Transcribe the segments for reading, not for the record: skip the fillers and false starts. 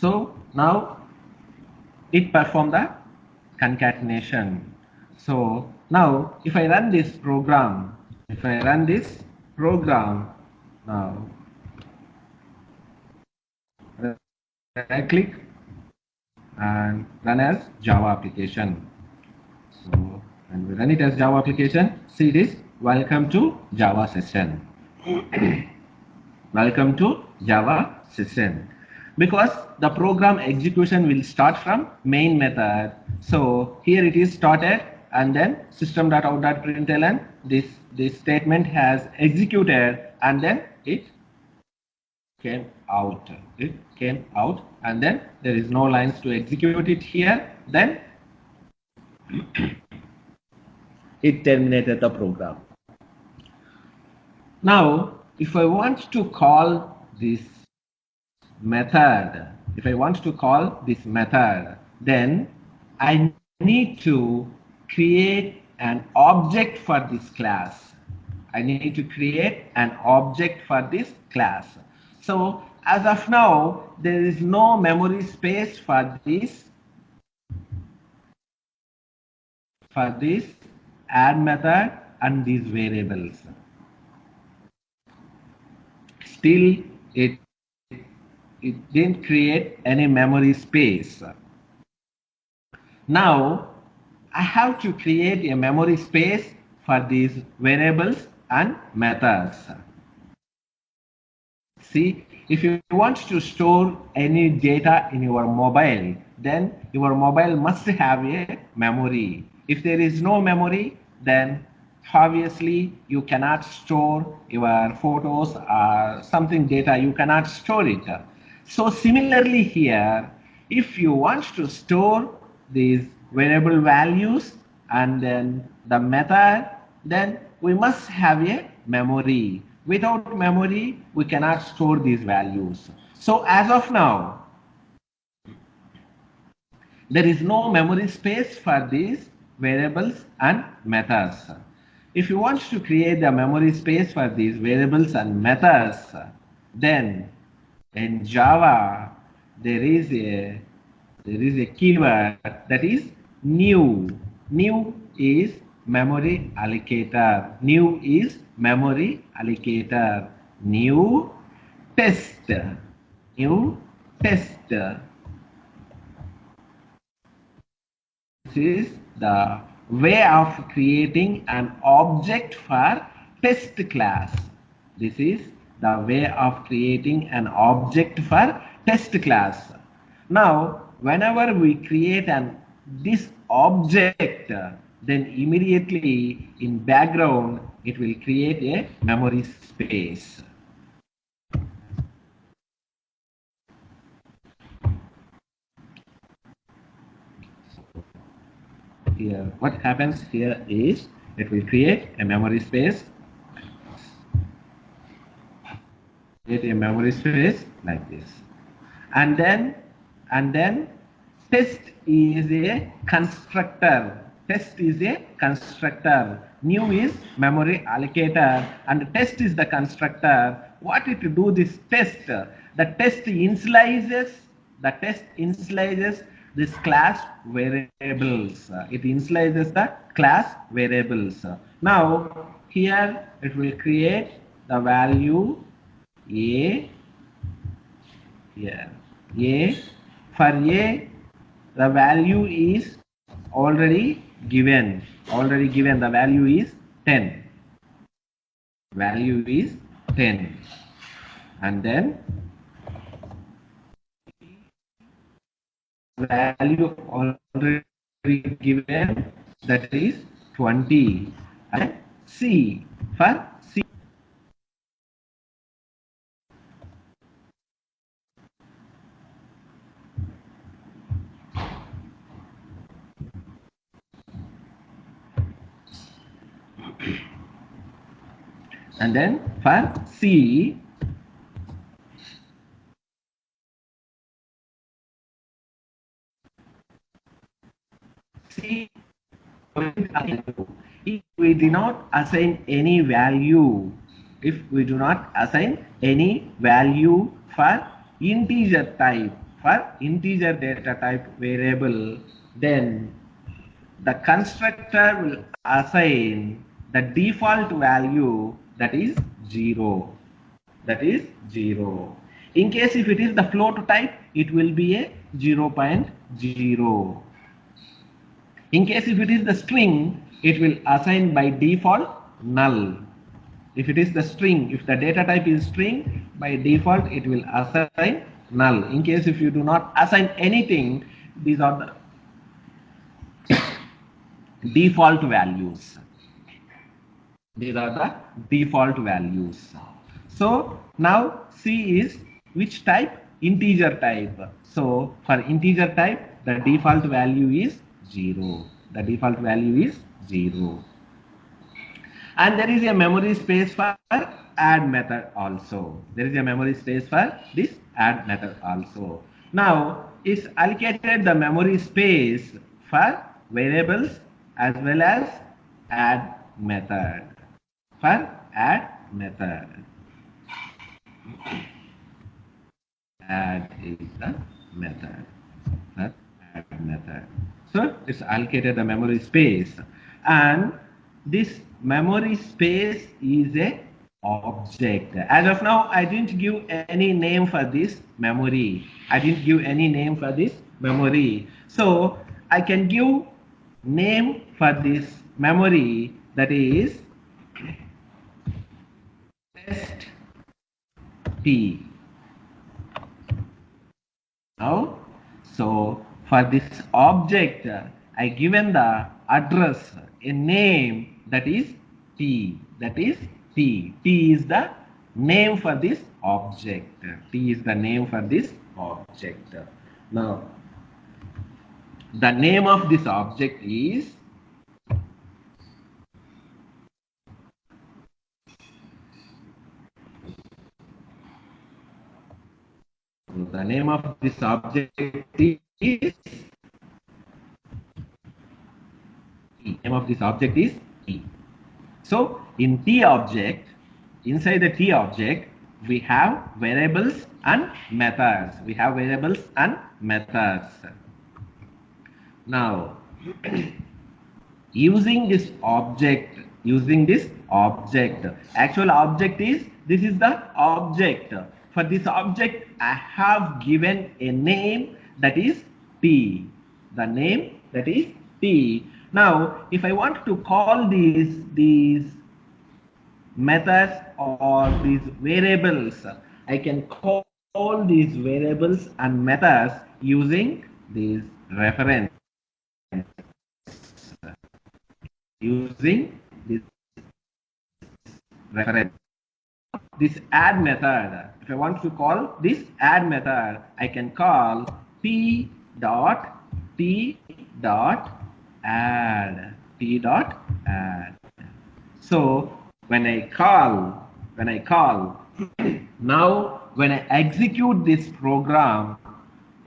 So now it performed the concatenation. So now if I run this program, now right click and run as Java application. So when we run it as Java application, see this, welcome to Java session. Welcome to Java session. Because the program execution will start from main method. So here it is started and then system.out.println, this statement has executed and then it came out. It came out and then there is no lines to execute it here. Then it terminated the program. Now, if I want to call this method, then I need to create an object for this class. So as of now, there is no memory space for this add method and these variables. Still, it didn't create any memory space. Now, I have to create a memory space for these variables and methods. See, if you want to store any data in your mobile, then your mobile must have a memory. If there is no memory, then obviously you cannot store your photos or something data, you cannot store it. So similarly here, if you want to store these variable values and then the method, then we must have a memory. Without memory, we cannot store these values. So as of now, there is no memory space for these variables and methods. If you want to create a memory space for these variables and methods, then in Java there is a keyword that is new. New is memory allocator. New test. This is the way of creating an object for test class. This is the way of creating an object for test class. Now, whenever we create this object, then immediately in background, it will create a memory space. Here, what happens here is it will create a memory space. Like this, and then test is a constructor. New is memory allocator and test is the constructor. What it do this test? The test initializes this class variables. It initializes the class variables. Now here it will create the value a. Here a, for a the value is already given. The value is 10. And then value already given, that is 20. And C, for C. And then for C, if we do not assign any value, for integer type, for integer data type variable, then the constructor will assign the default value, that is 0. That is 0. In case if it is the float type, it will be a 0.0. In case if it is the string, it will assign by default null. If it is the string, if the data type is string, by default it will assign null. In case if you do not assign anything, these are the default values. These are the default values. So now C is which type? Integer type. So for integer type, the default value is 0. The default value is 0. And there is a memory space for add method also. There is a memory space for this add method also. Now it's allocated the memory space for variables as well as add method. For add method. Add is the method. For add method. So it's allocated the memory space, and this memory space is a object. As of now, I didn't give any name for this memory. I didn't give any name for this memory. So I can give name for this memory, that is test T. Now, so for this object, I given the address, a name, that is T. That is T. T is the name for this object. T is the name for this object. Now, the name of this object is the name of this object is T. Name of this object is T. So in T object, inside the T object, we have variables and methods. We have variables and methods. Now, using this object, actual object is, this is the object. For this object, I have given a name, that is T. The name, that is T. Now, if I want to call these methods or these variables, I can call these variables and methods using these reference. Using this reference. This add method, if I want to call this add method, I can call T dot add. So when I call now when I execute this program,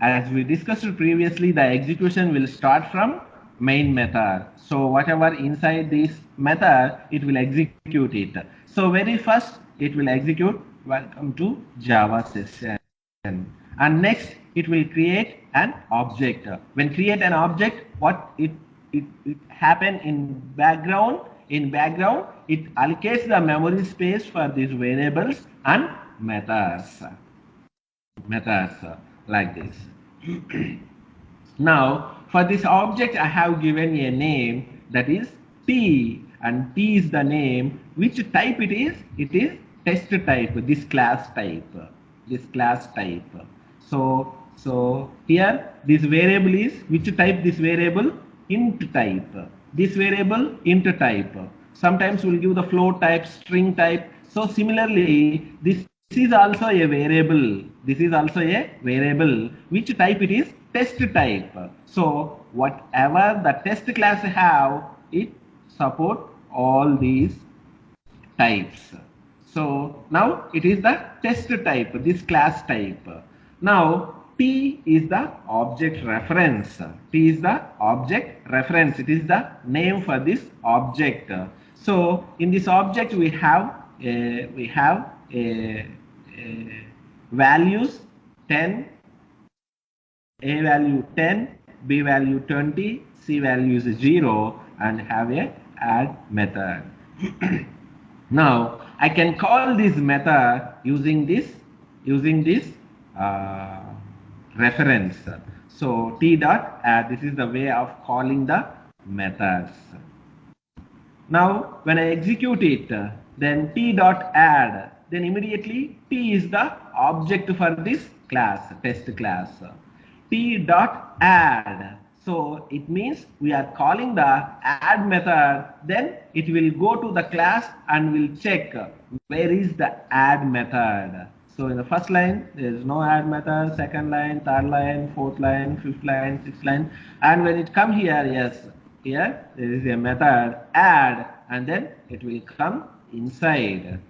as we discussed previously, the execution will start from main method. So whatever inside this method, it will execute it. So very first it will execute welcome to Java session, and next it will create an object. When create an object, what it happen in background? In background, it allocates the memory space for these variables and methods. Like this. Now, for this object, I have given a name, that is T, and T is the name. Which type it is? It is test type, this class type. So here this variable is which type? This variable int type. This variable int type. Sometimes we'll give the float type, string type. So similarly, this is also a variable. This is also a variable. Which type it is? Test type. So whatever the test class have, it support all these types. So now it is the test type, this class type. Now T is the object reference. T is the object reference. It is the name for this object. So in this object we have values 10, A value 10, B value 20, C value is 0, and have a add method. Now I can call this method using this uh, reference. So t dot add, this is the way of calling the methods. Now when I execute it, then t dot add, then immediately t is the object for this class, test class. T dot add, so it means we are calling the add method, then it will go to the class and will check where is the add method. So in the first line there is no add method, second line, third line, fourth line, fifth line, sixth line, and when it come here, yes, here there is a method add, and then it will come inside.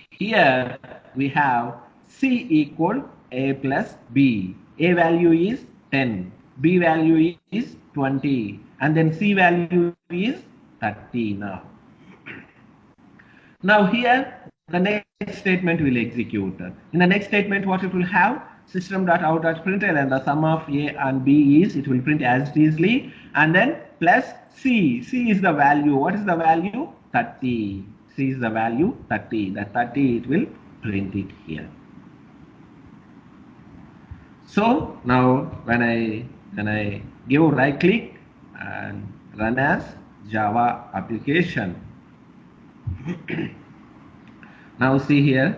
Here we have C equal A plus B. A value is 10, B value is 20, and then C value is 30 now. Now here the next statement will execute. In the next statement, what it will have? System.out.println, and the sum of A and B is, it will print as it is, and then plus C. C is the value. What is the value? 30. C is the value 30. The 30 it will print it here. So now when I give right click and run as Java application. Now see here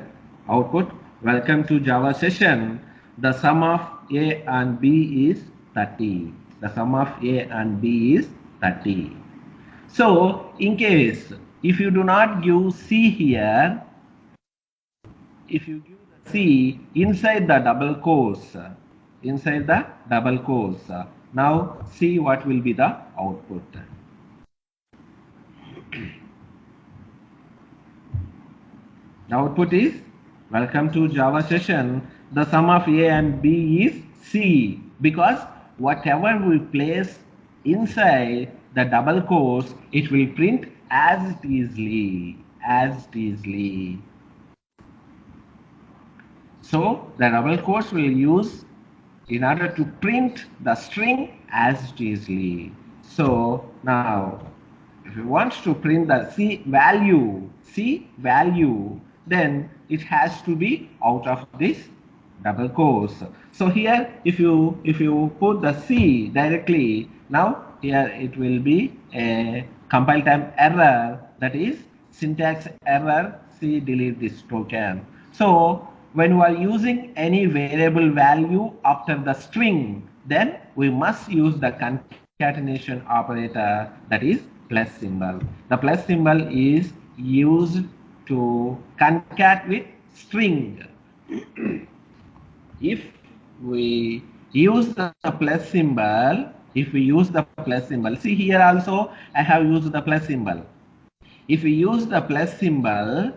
output, welcome to Java session. The sum of A and B is 30. The sum of A and B is 30. So in case if you do not give C here, if you give the C inside the double quotes, now see what will be the output. The output is, welcome to Java session. The sum of A and B is C, because whatever we place inside the double quotes, it will print as it is. So the double quotes will use in order to print the string as it is. So now if you want to print the C value, then it has to be out of this double quotes. So here if you put the C directly, now here it will be a compile time error, that is syntax error, C delete this token. So when you are using any variable value after the string, then we must use the concatenation operator, that is plus symbol. The plus symbol is used to concat with string. If we use the plus symbol, see here also I have used the plus symbol. If we use the plus symbol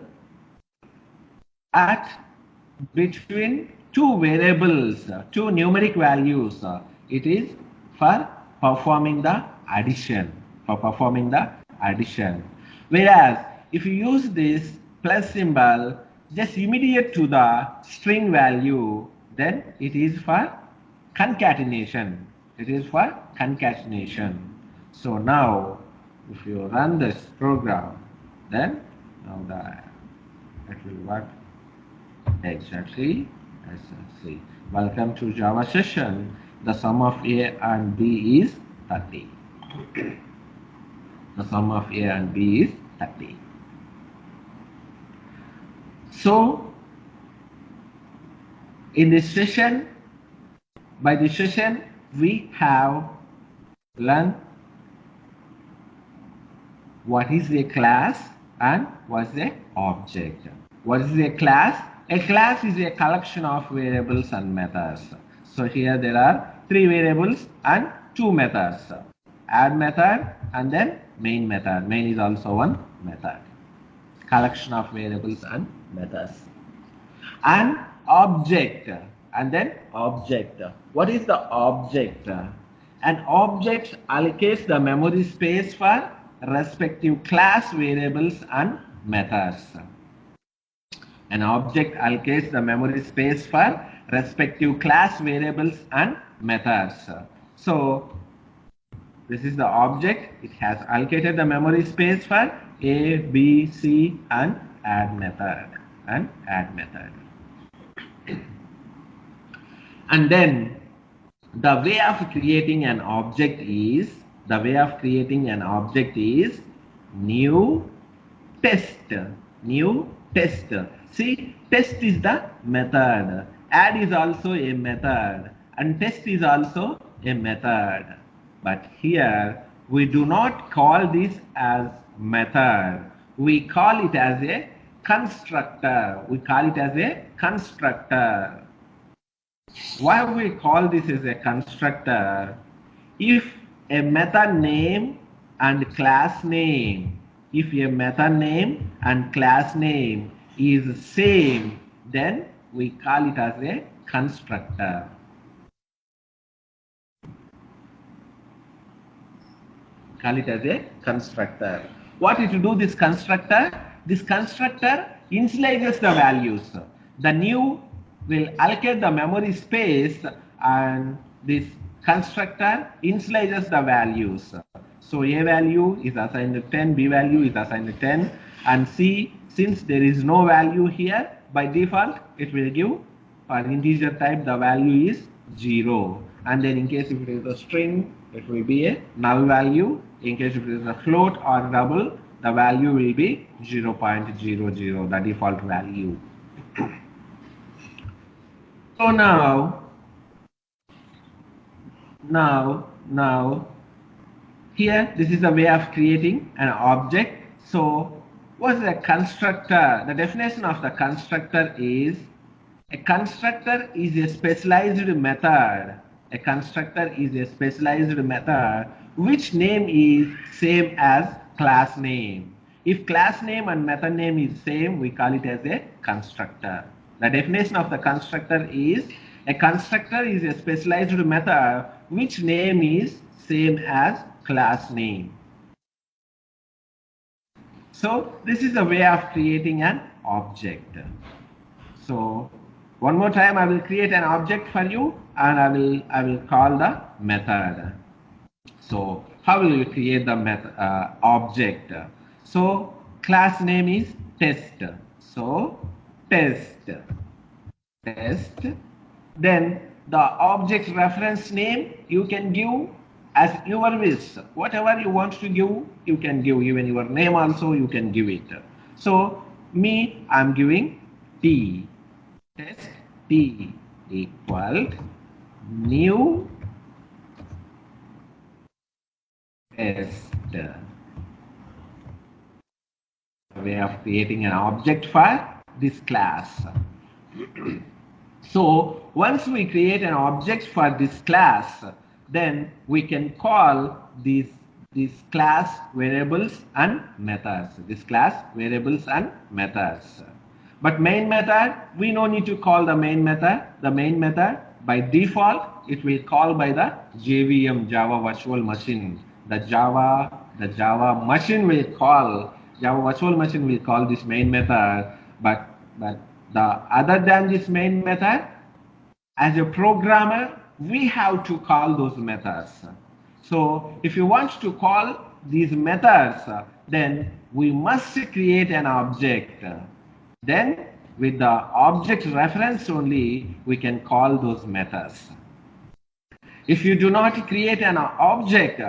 at between two variables, two numeric values, it is for performing the addition. Whereas if you use this plus symbol just immediate to the string value, then it is for concatenation. So now if you run this program, then now it will work exactly as C. Welcome to Java session. The sum of A and B is 30. The sum of A and B is 30. So in this session, by this session we have learned what is a class and what is an object. What is a class? A class is a collection of variables and methods. So here there are 3 variables and 2 methods. Add method and then main method. Main is also one method. Collection of variables and methods. And object, and then object. What is the object? An object allocates the memory space for respective class variables and methods. An object allocates the memory space for respective class variables and methods. So this is the object. It has allocated the memory space for A, B, C, and add method. And then the way of creating an object is new test. See, test is the method. Add is also a method, and test is also a method. But here we do not call this as method. We call it as a constructor. Why we call this as a constructor? If a method name and class name, is same, then we call it as a constructor. What it will do, this constructor? This constructor initializes the values. The new will allocate the memory space, and this constructor initializes the values. So A value is assigned to 10, B value is assigned to 10, and C, since there is no value here, by default it will give, for integer type, the value is 0. And then in case if it is a string, it will be a null value. In case if it is a float or double, the value will be 0.00, the default value. So now here, this is a way of creating an object. So what is a constructor? The definition of the constructor is a constructor is a specialized method. Which name is same as class name. If class name and method name is same, we call it as a constructor. The definition of the constructor is a constructor is a specialized method which name is same as class name. So this is a way of creating an object. So one more time, I will create an object for you, and I will call the method. So how will you create the object? So class name is test. So test. Then the object reference name you can give as your wish. Whatever you want to give, you can give. Even your name also you can give it. So me, I'm giving T. Test T equal new test. Way of creating an object for this class. So once we create an object for this class, then we can call these class variables and methods. But main method, we no need to call the main method. The main method, by default, it will call by the JVM, Java Virtual Machine. The Java machine will call, Java Virtual Machine will call this main method. But the other than this main method, as a programmer, we have to call those methods. So if you want to call these methods, then we must create an object. Then with the object reference only, we can call those methods. If you do not create an object,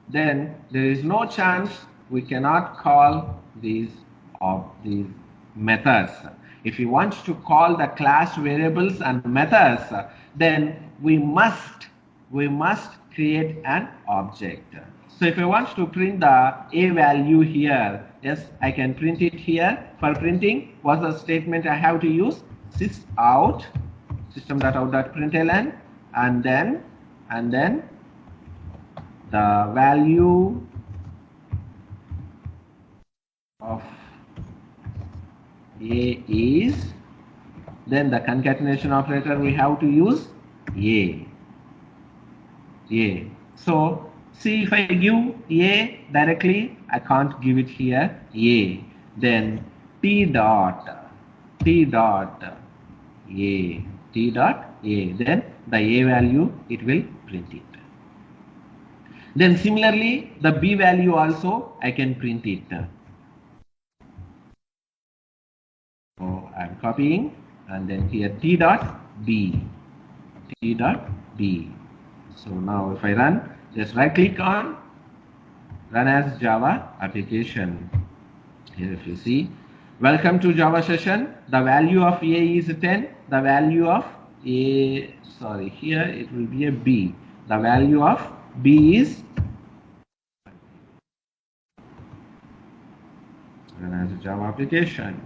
then there is no chance we cannot call these methods. If you want to call the class variables and methods, then we must create an object. So if I want to print the A value here, yes, I can print it here. For printing, what's the statement I have to use? Sysout, system.out.println, and then the value of A is, then the concatenation operator we have to use A. So see, if I give A directly, I can't give it here A. Then T dot A. Then the A value, it will print it. Then similarly, the B value also I can print it. So I'm copying, and then here T dot B, T dot B. So now if I run, just right click on run as Java application. Here if you see, welcome to Java session. The value of A is 10. The value of A, sorry, here it will be a B. The value of B is run as a Java application.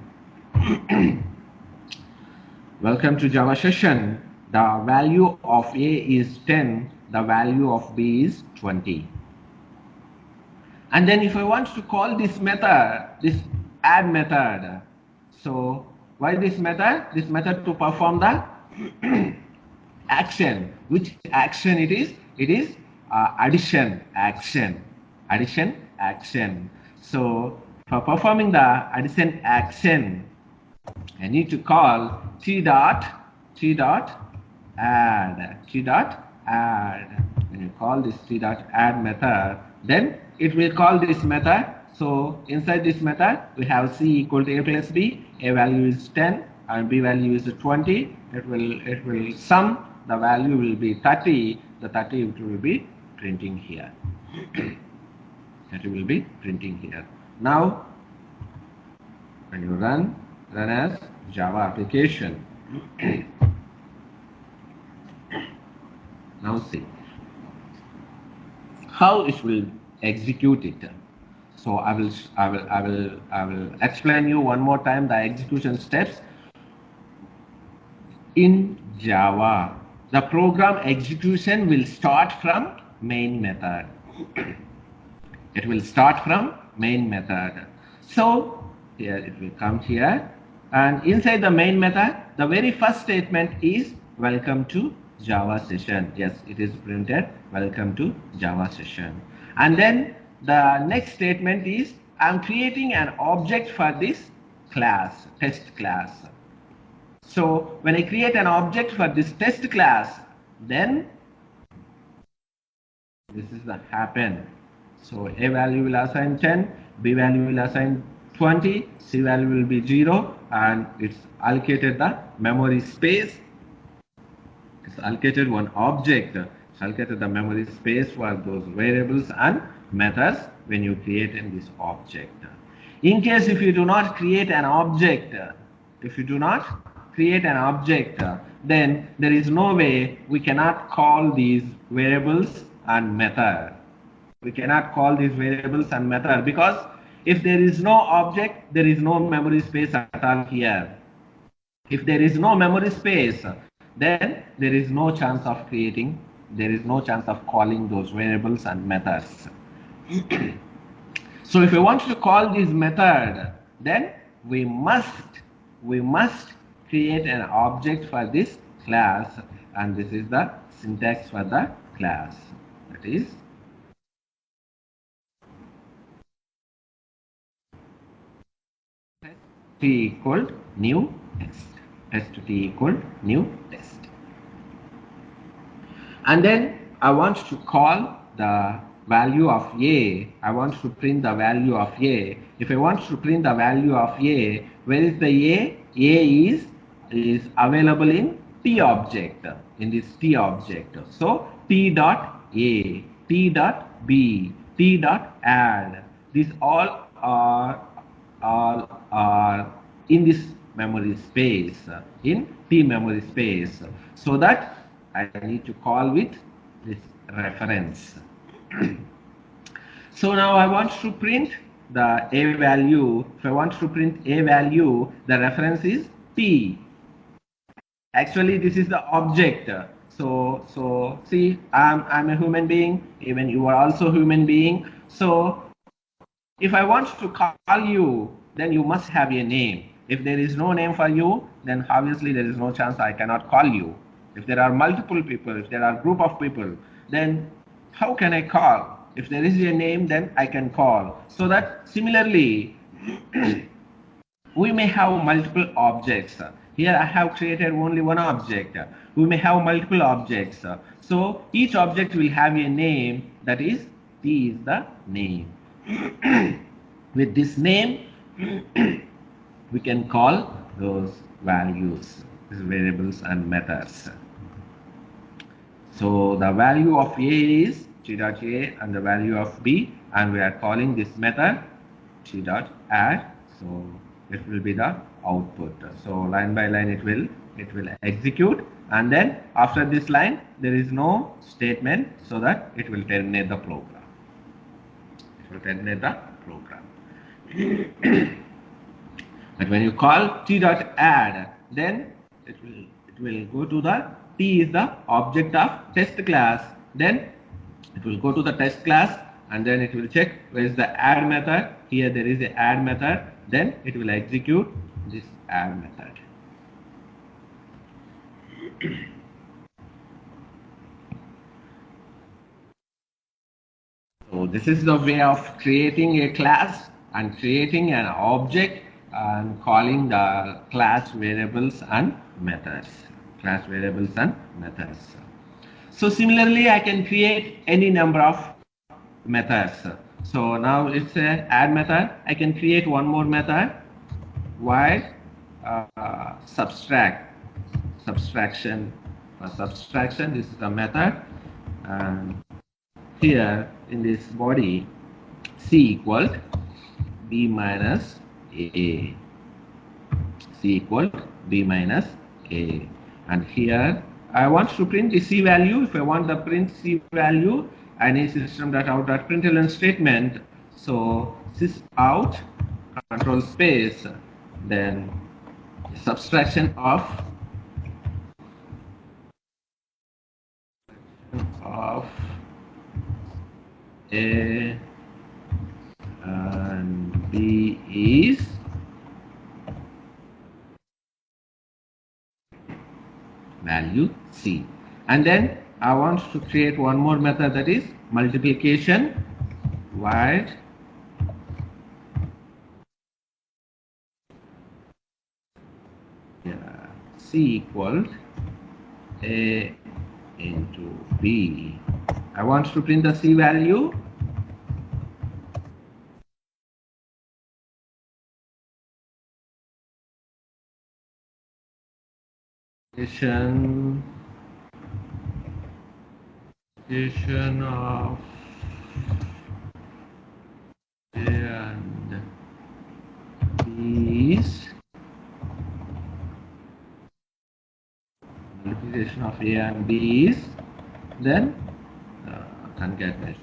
Welcome to Java session. The value of A is 10. The value of B is 20. And then if I want to call this method, this add method, so why this method? This method to perform the action. Which action it is? It is addition action. Addition action. So for performing the addition action, I need to call T dot add. When you call this T dot add method, then it will call this method. So inside this method, we have C equal to A plus B. A value is 10 and B value is 20. It will sum. The value will be 30. The 30 it will be printing here. That will be printing here. Now, when you run as Java application. Now see how it will execute it. So I will explain you one more time the execution steps. In Java, the program execution will start from main method. It will start from main method. So here it will come here, and inside the main method, the very first statement is welcome to Java session. Yes, it is printed welcome to Java session. And then the next statement is I'm creating an object for this class, test class. So when I create an object for this test class, then this is the happen. So A value will assign 10, B value will assign 20, C value will be 0, and it's allocated the memory space. It's allocated one object. It's allocated the memory space for those variables and methods when you create in this object. In case if you do not create an object, then there is no way we cannot call these variables and method. We cannot call these variables and method because if there is no object, there is no memory space at all here. If there is no memory space, then there is no chance of creating, there is no chance of calling those variables and methods. So if we want to call this method, then we must create an object for this class, and this is the syntax for the class. That is T equal new test. Test T equal new test. And then I want to call the value of A. I want to print the value of A. If I want to print the value of A, where is the A? A is available in T object, in this T object. So T dot A, T dot B, T dot add. These all are in this memory space, in T memory space. So that I need to call with this reference. So now I want to print the A value. If I want to print A value, the reference is T. Actually, this is the object. So see, I'm a human being. Even you are also a human being. So if I want to call you, then you must have a name. If there is no name for you, then obviously there is no chance I cannot call you. If there are multiple people, if there are a group of people, then how can I call? If there is a name, then I can call. So that similarly, we may have multiple objects. Here I have created only one object. We may have multiple objects. So each object will have a name, that is T is the name. With this name, we can call those values, these variables and methods. So the value of A is T dot A and the value of B, and we are calling this method T dot add. So it will be the output. So line by line it will execute, and then after this line there is no statement, so that it will terminate the program. It will terminate the program. But when you call T dot add, then it will go to the T is the object of test class. Then it will go to the test class, and then it will check where is the add method. Here there is a add method. Then it will execute this add method. So this is the way of creating a class and creating an object and calling the class variables and methods. Class variables and methods. So similarly, I can create any number of methods. So now it's a add method. I can create one more method, while subtraction. For subtraction, this is the method, and here in this body, C equal B minus A. C equal B minus A, and here I want to print the C value. If I want the print C value, I need system.out.println statement. So sys out control space, then subtraction of A and B is value C. And then I want to create one more method, that is multiplication, while C equal A into B. I want to print the C value. Addition of A and B is multiplication of A and B is then concatenation.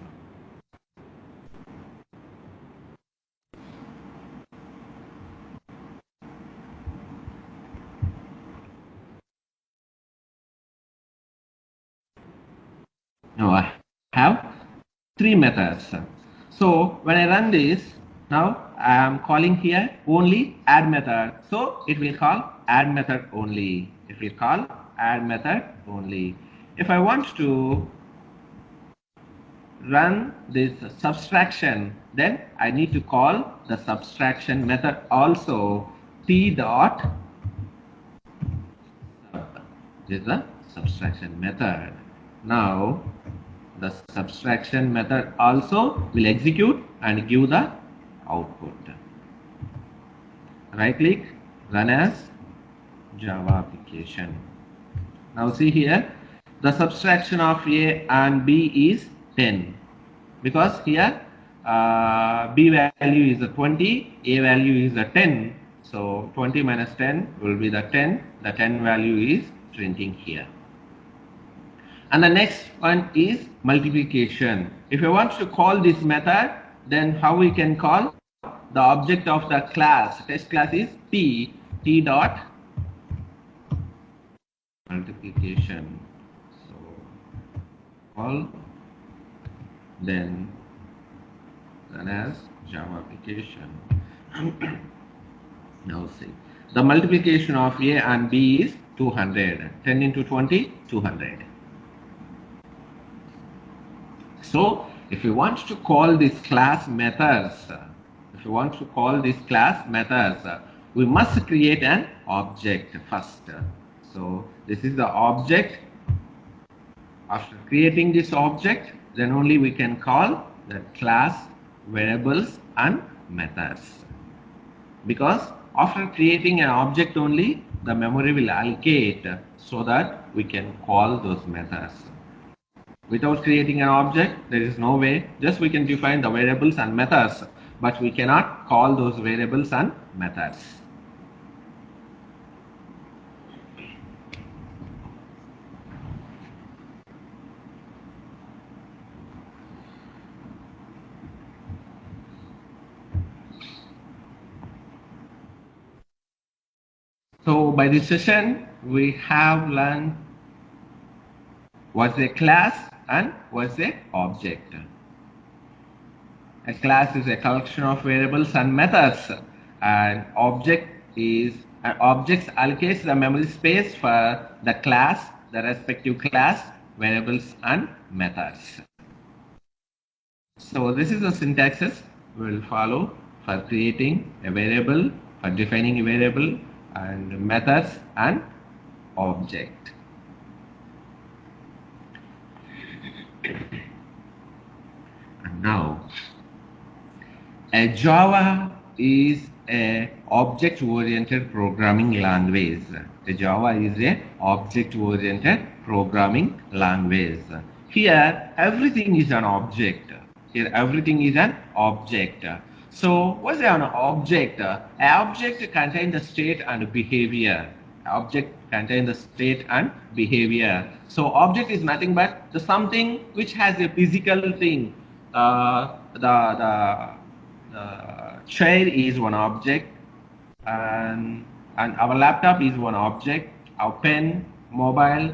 Now I have three methods. So when I run this, now I am calling here only add method. So it will call add method only. It will call add method only. If I want to run this subtraction, then I need to call the subtraction method also. T dot sub is the subtraction method. Now the subtraction method also will execute and give the output. Right click, run as Java application. Now see here, the subtraction of A and B is 10, because here B value is a 20, A value is a 10. So 20 minus 10 will be the 10. The 10 value is printing here. And the next one is multiplication. If you want to call this method, then how we can call? The object of the class, test class, is T dot multiplication. So call, then run as Java application. Now see, the multiplication of A and B is 200. 10 into 20, 200. So if you want to call this class methods, we must create an object first. So this is the object. After creating this object, then only we can call the class, variables and methods. Because after creating an object only, the memory will allocate so that we can call those methods. Without creating an object, there is no way. Just we can define the variables and methods, but we cannot call those variables and methods. So by this session, we have learned what's a class and what's a object. A class is a collection of variables and methods. An object is objects allocates the memory space for the class, the respective class, variables and methods. So this is the syntaxes we will follow for creating a variable, for defining a variable, and methods and object. And now, a Java is a object-oriented programming language. A Java is a object-oriented programming language. Here, everything is an object. Here, everything is an object. So, what's an object? An object contains the state and behavior. Object contains the state and behavior. So, object is nothing but the something which has a physical thing. The chair is one object, and our laptop is one object. Our pen, mobile,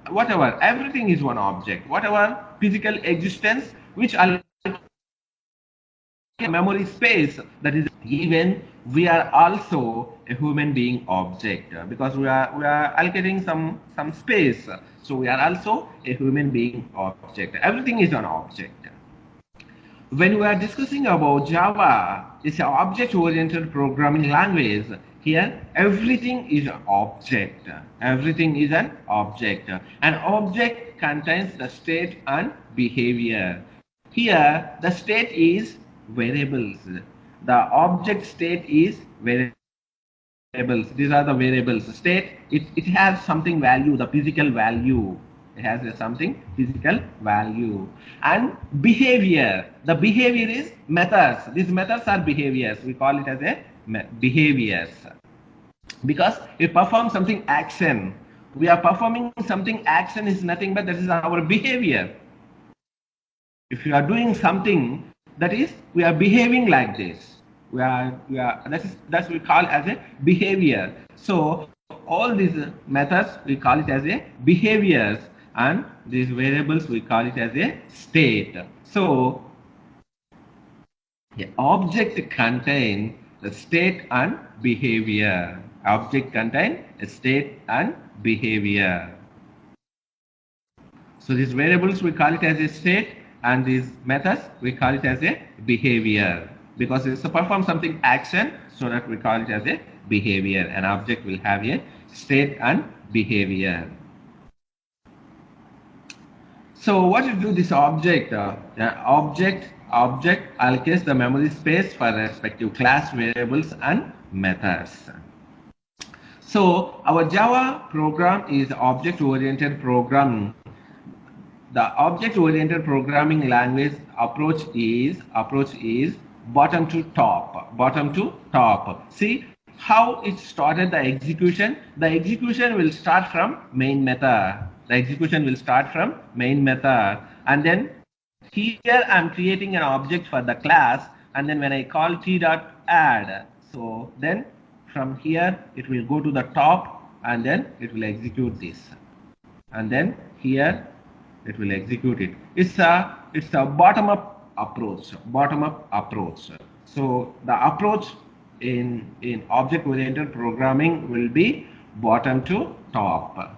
whatever, everything is one object. Whatever physical existence which memory space, that is, even we are also a human being object, because we are allocating some space, so we are also a human being object. Everything is an object. When we are discussing about Java, it's an object-oriented programming language. Here, everything is an object. Everything is an object. An object contains the state and behavior. Here, the state is variables. The object state is variables. These are the variables. State, it has something value, the physical value. It has something physical value. And behavior, the behavior is methods. These methods are behaviors. We call it as a behaviors, because it performs something action. We are performing something action is nothing but that is our behavior. If you are doing something, that is, we are behaving like this. That's we call as a behavior. So all these methods we call it as a behaviors, and these variables we call it as a state. So the object contain the state and behavior. Object contain a state and behavior. So these variables we call it as a state, and these methods we call it as a behavior, because it's to perform something action, so that we call it as a behavior. An object will have a state and behavior. So what to do this object? Object allocates the memory space for respective class, variables and methods. So our Java program is object-oriented programming. The object-oriented programming language approach is bottom to top. See how it started the execution. The execution will start from main method. And then here I'm creating an object for the class, and then when I call t.add, so then from here it will go to the top, and then it will execute this, and then here it will execute it. It's a bottom-up approach. So the approach in object-oriented programming will be bottom to top.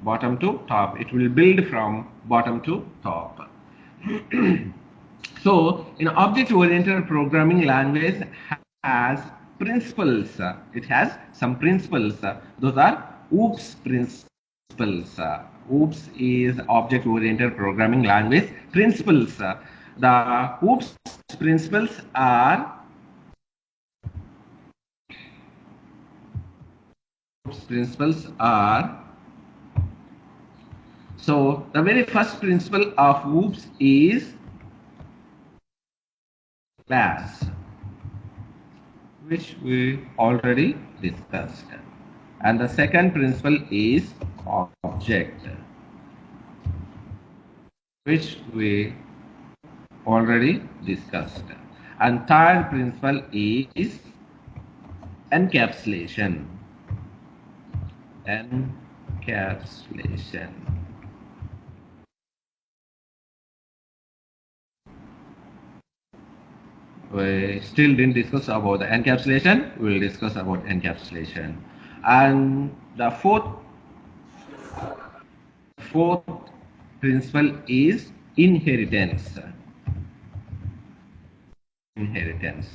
It will build from bottom to top. So in object-oriented programming language has principles. It has some principles. Those are OOPS principles. OOPS is object-oriented programming language principles. The OOPS principles are so the very first principle of OOPS is class, which we already discussed. And the second principle is object, which we already discussed. And third principle is encapsulation. Encapsulation. We still didn't discuss about the encapsulation. We will discuss about encapsulation. And the fourth principle is inheritance. Inheritance.